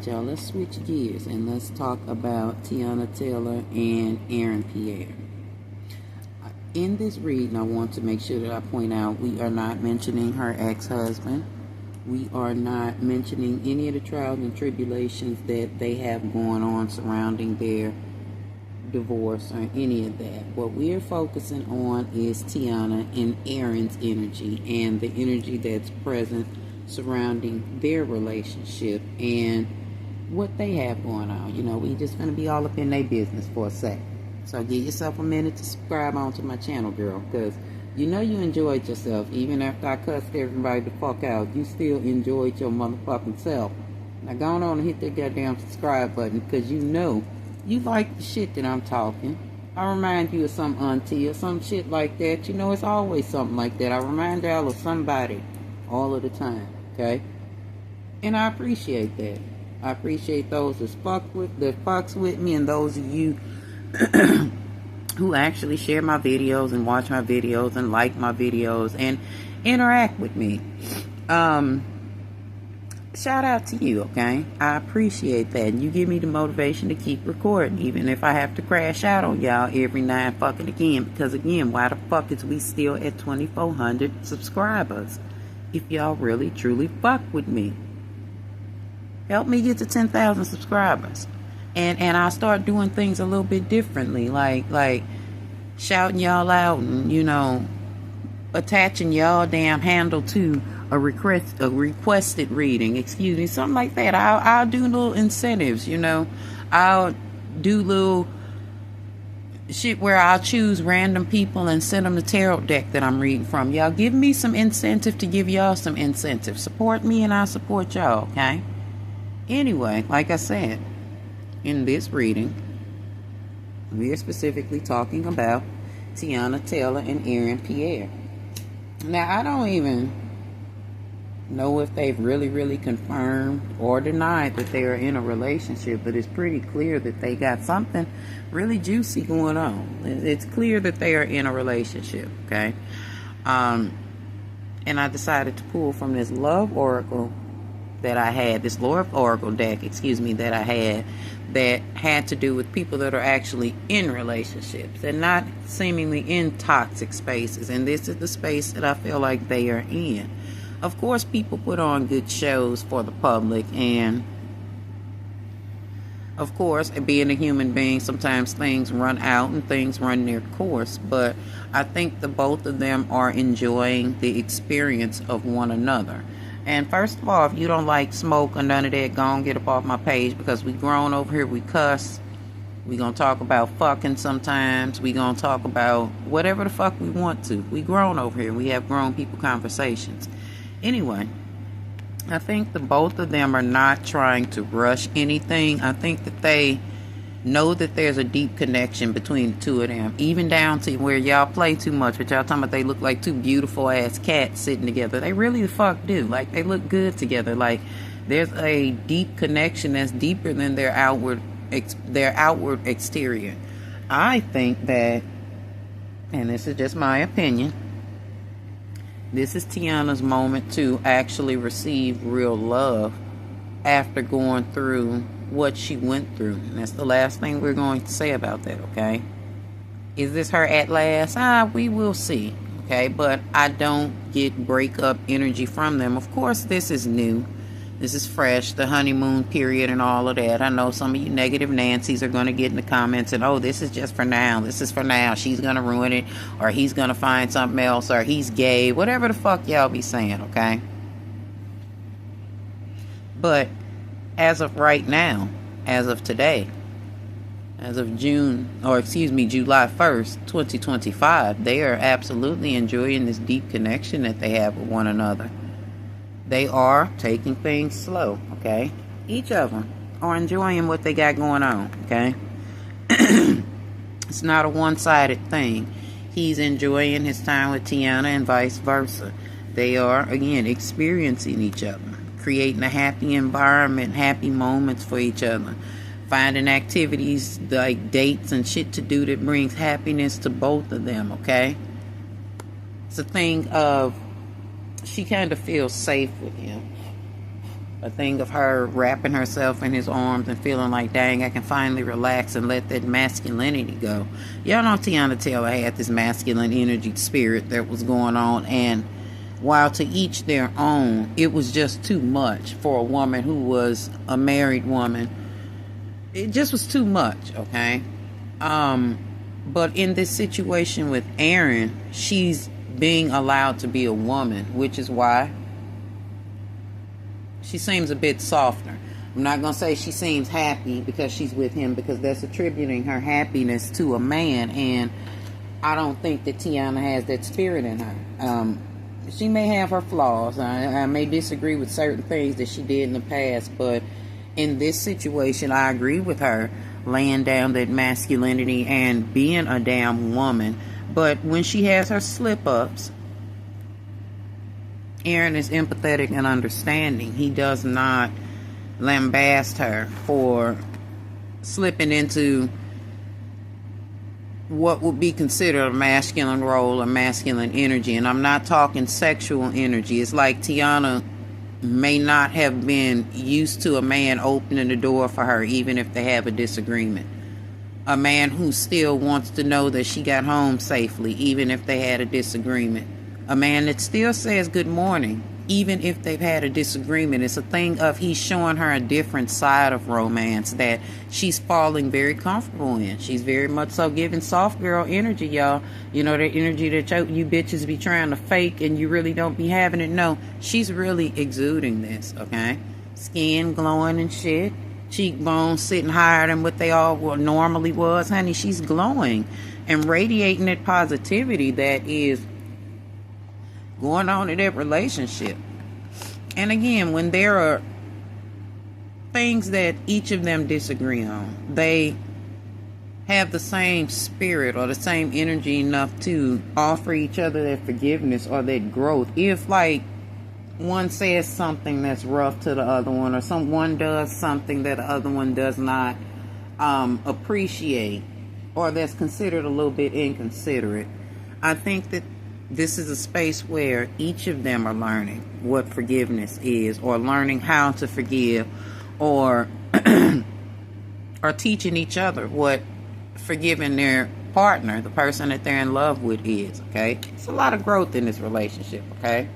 right, y'all, let's switch gears and let's talk about Teyanna Taylor and Pierre. In this reading, I want to make sure that I point out we are not mentioning her ex-husband. We are not mentioning any of the trials and tribulations that they have going on surrounding their divorce or any of that. What we're focusing on is Teyanna and Aaron's energy and the energy that's present surrounding their relationship and what they have going on. You know, we just gonna be all up in their business for a sec. So give yourself a minute to subscribe onto my channel, girl, because you know you enjoyed yourself. Even after I cussed everybody the fuck out, you still enjoyed your motherfucking self. Now go on and hit that goddamn subscribe button, because you know you like the shit that I'm talking. I remind you of some auntie or some shit like that. You know, it's always something like that. I remind y'all of somebody all of the time, okay? And I appreciate that. I appreciate those that fucks with me, and those of you who actually share my videos and watch my videos and like my videos and interact with me. Shout out to you, okay? I appreciate that. And you give me the motivation to keep recording, even if I have to crash out on y'all every now and fucking again. Because again, why the fuck is we still at 2,400 subscribers? If y'all really truly fuck with me, help me get to 10,000 subscribers, and I'll start doing things a little bit differently, like shouting y'all out, and you know, attaching y'all damn handle to a requested reading, excuse me, something like that. I'll do little incentives, you know. I'll do little shit where I'll choose random people and send them the tarot deck that I'm reading from. Y'all give me some incentive to give y'all some incentive. Support me and I'll support y'all, okay? Anyway, like I said, in this reading, we are specifically talking about Teyanna Taylor and Pierre. Now, I don't even know if they've really confirmed or denied that they are in a relationship, but it's pretty clear that they got something really juicy going on. It's clear that they are in a relationship, okay? And I decided to pull from this love oracle that I had, this love oracle deck, excuse me, that I had to do with people that are actually in relationships and not seemingly in toxic spaces. And this is the space that I feel like they are in. Of course, people put on good shows for the public, and of course, being a human being, sometimes things run out and things run their course, but I think the both of them are enjoying the experience of one another. And first of all, if you don't like smoke or none of that, go and get up off my page, because we grown over here, we cuss. We gonna talk about fucking sometimes. We gonna talk about whatever the fuck we want to. We grown over here. We have grown people conversations. Anyway, I think the both of them are not trying to rush anything. I think that they know that there's a deep connection between the two of them, even down to where y'all play too much, but y'all talking about they look like two beautiful ass cats sitting together. They really the fuck do. Like, they look good together. Like, there's a deep connection that's deeper than their outward exterior. I think that, and this is just my opinion, this is Teyanna's moment to actually receive real love after going through what she went through. And that's the last thing we're going to say about that, okay? Is this her at last? We will see, okay? But I don't get breakup energy from them. Of course, this is new. This is fresh, the honeymoon period and all of that. I know some of you negative Nancys are going to get in the comments and, oh, this is just for now. This is for now. She's going to ruin it, or he's going to find something else, or he's gay. Whatever the fuck y'all be saying, okay? But as of right now, as of today, as of July 1st, 2025, they are absolutely enjoying this deep connection that they have with one another. They are taking things slow, okay? Each of them are enjoying what they got going on, okay? It's not a one-sided thing. He's enjoying his time with Teyanna and vice versa. They are, again, experiencing each other, creating a happy environment, happy moments for each other, finding activities like dates and shit to do that brings happiness to both of them, okay? It's a thing of, she kind of feels safe with him. a thing of her wrapping herself in his arms and feeling like, dang, I can finally relax and let that masculinity go. Y'all know Teyanna Taylor had this masculine energy spirit that was going on, and while to each their own, it was just too much for a woman who was a married woman. It just was too much, okay? But in this situation with Aaron, she's being allowed to be a woman, which is why she seems a bit softer. I'm not going to say she seems happy because she's with him, because that's attributing her happiness to a man, and I don't think that Teyanna has that spirit in her. She may have her flaws. I may disagree with certain things that she did in the past, but in this situation, I agree with her, laying down that masculinity and being a damn woman. But when she has her slip-ups, Aaron is empathetic and understanding. He does not lambast her for slipping into what would be considered a masculine role or masculine energy. And I'm not talking sexual energy. It's like Teyanna may not have been used to a man opening the door for her, even if they have a disagreement. A man who still wants to know that she got home safely, even if they had a disagreement. A man that still says good morning, even if they've had a disagreement. It's a thing of he's showing her a different side of romance that she's falling very comfortable in. She's very much so giving soft girl energy, y'all. You know, the energy that you bitches be trying to fake and you really don't be having it. No, she's really exuding this, okay? Skin glowing and shit. Cheekbones sitting higher than what they all normally was. Honey, she's glowing and radiating that positivity that is going on in that relationship. And again, when there are things that each of them disagree on, they have the same spirit or the same energy enough to offer each other that forgiveness or that growth. If, like, one says something that's rough to the other one, or someone does something that the other one does not appreciate, or that's considered a little bit inconsiderate, I think that this is a space where each of them are learning what forgiveness is, or learning how to forgive, or or teaching each other what forgiving their partner, the person that they're in love with, is, okay? It's a lot of growth in this relationship, okay?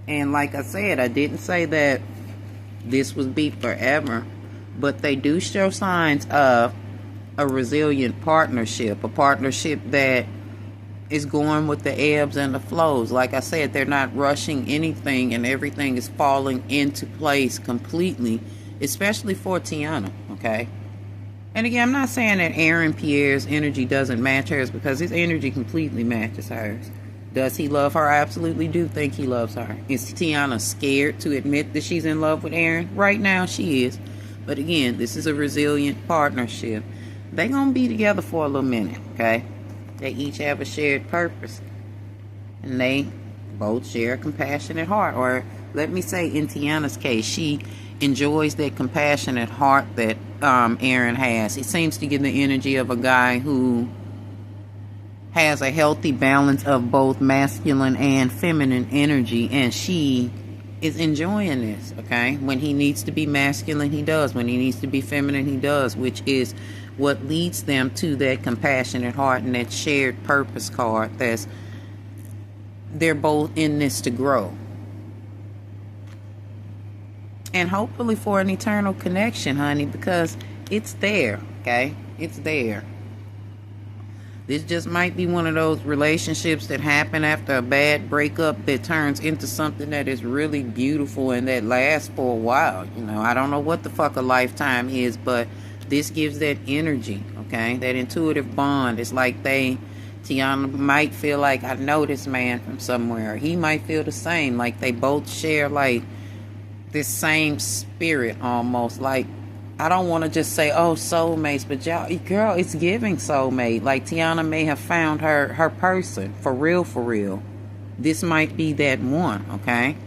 And like I said, I didn't say that this would be forever, but they do show signs of a resilient partnership, a partnership that is going with the ebbs and the flows. Like I said, they're not rushing anything, and everything is falling into place completely, especially for Teyanna, okay? And again, I'm not saying that Aaron Pierre's energy doesn't match hers, because his energy completely matches hers. Does he love her? I absolutely do think he loves her. Is Teyanna scared to admit that she's in love with Aaron? Right now, she is. But again, this is a resilient partnership. They're going to be together for a little minute, okay? They each have a shared purpose, and they both share a compassionate heart. Or let me say, in Teyanna's case, she enjoys that compassionate heart that Aaron has. He seems to give the energy of a guy who has a healthy balance of both masculine and feminine energy, and she is enjoying this, okay? When he needs to be masculine, he does. When he needs to be feminine, he does, which is what leads them to that compassionate heart and that shared purpose card. That's, they're both in this to grow, and hopefully for an eternal connection, honey, because it's there, okay? It's there. This just might be one of those relationships that happen after a bad breakup that turns into something that is really beautiful and that lasts for a while. You know, I don't know what the fuck a lifetime is, but this gives that energy, okay? That intuitive bond. It's like Teyanna might feel like, I know this man from somewhere. He might feel the same, like they both share like this same spirit almost. Like, I don't want to just say, oh, soulmates, but y'all, girl, it's giving soulmate. Like, Teyanna may have found her person, for real, for real. This might be that one, okay?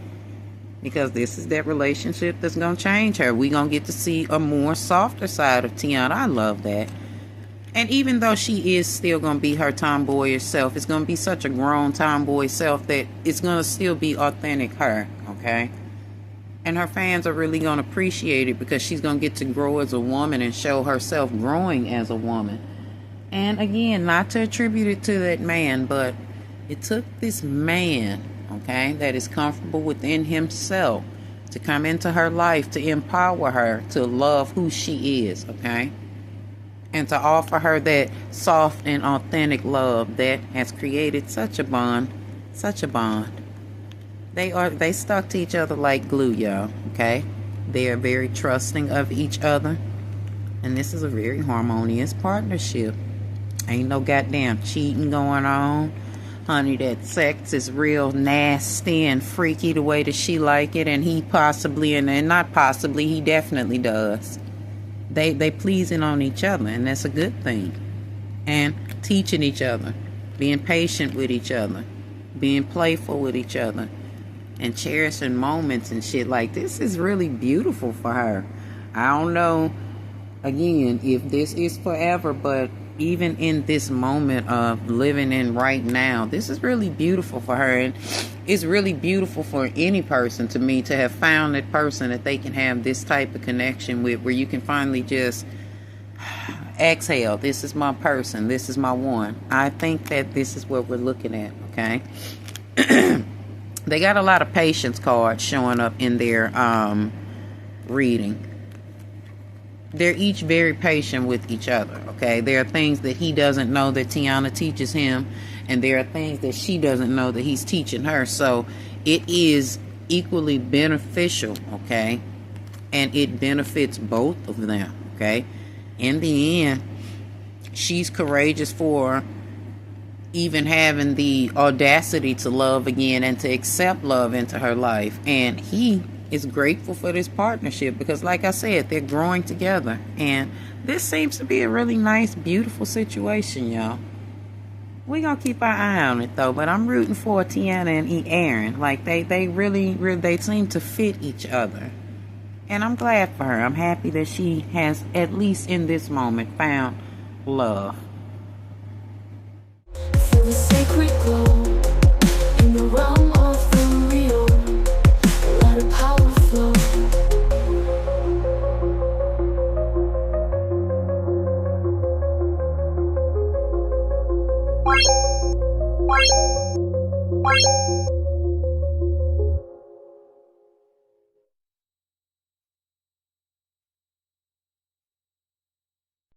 Because this is that relationship that's going to change her. We're going to get to see a more softer side of Teyanna. I love that. And even though she is still going to be her tomboyish self, it's going to be such a grown tomboy self that it's going to still be authentic her, okay? And her fans are really going to appreciate it because she's going to get to grow as a woman and show herself growing as a woman. And again, not to attribute it to that man, but it took this man, okay, that is comfortable within himself to come into her life, to empower her to love who she is, okay? And to offer her that soft and authentic love that has created such a bond, such a bond. They stuck to each other like glue, y'all, okay? They are very trusting of each other. And this is a very harmonious partnership. Ain't no goddamn cheating going on. Honey, that sex is real nasty and freaky the way that she like it. And he possibly, and not possibly, he definitely does. They pleasing on each other, and that's a good thing. And teaching each other. Being patient with each other. Being playful with each other. And cherishing moments and shit. Like, this is really beautiful for her. I don't know, again, if this is forever, but even in this moment of living in right now, this is really beautiful for her. And it's really beautiful for any person, to me, to have found that person that they can have this type of connection with, where you can finally just exhale. This is my person. This is my one. I think that this is what we're looking at, okay? They got a lot of patience cards showing up in their reading. They're each very patient with each other, okay? There are things that he doesn't know that Teyanna teaches him, and there are things that she doesn't know that he's teaching her. So it is equally beneficial, okay? And it benefits both of them, okay? In the end, she's courageous for even having the audacity to love again and to accept love into her life. And he is grateful for this partnership because, like I said, they're growing together. And this seems to be a really nice, beautiful situation, y'all. We're going to keep our eye on it, though. But I'm rooting for Teyanna and Aaron. Like, they really, they seem to fit each other. And I'm glad for her. I'm happy that she has, at least in this moment, found love. Feel the sacred glow in the realm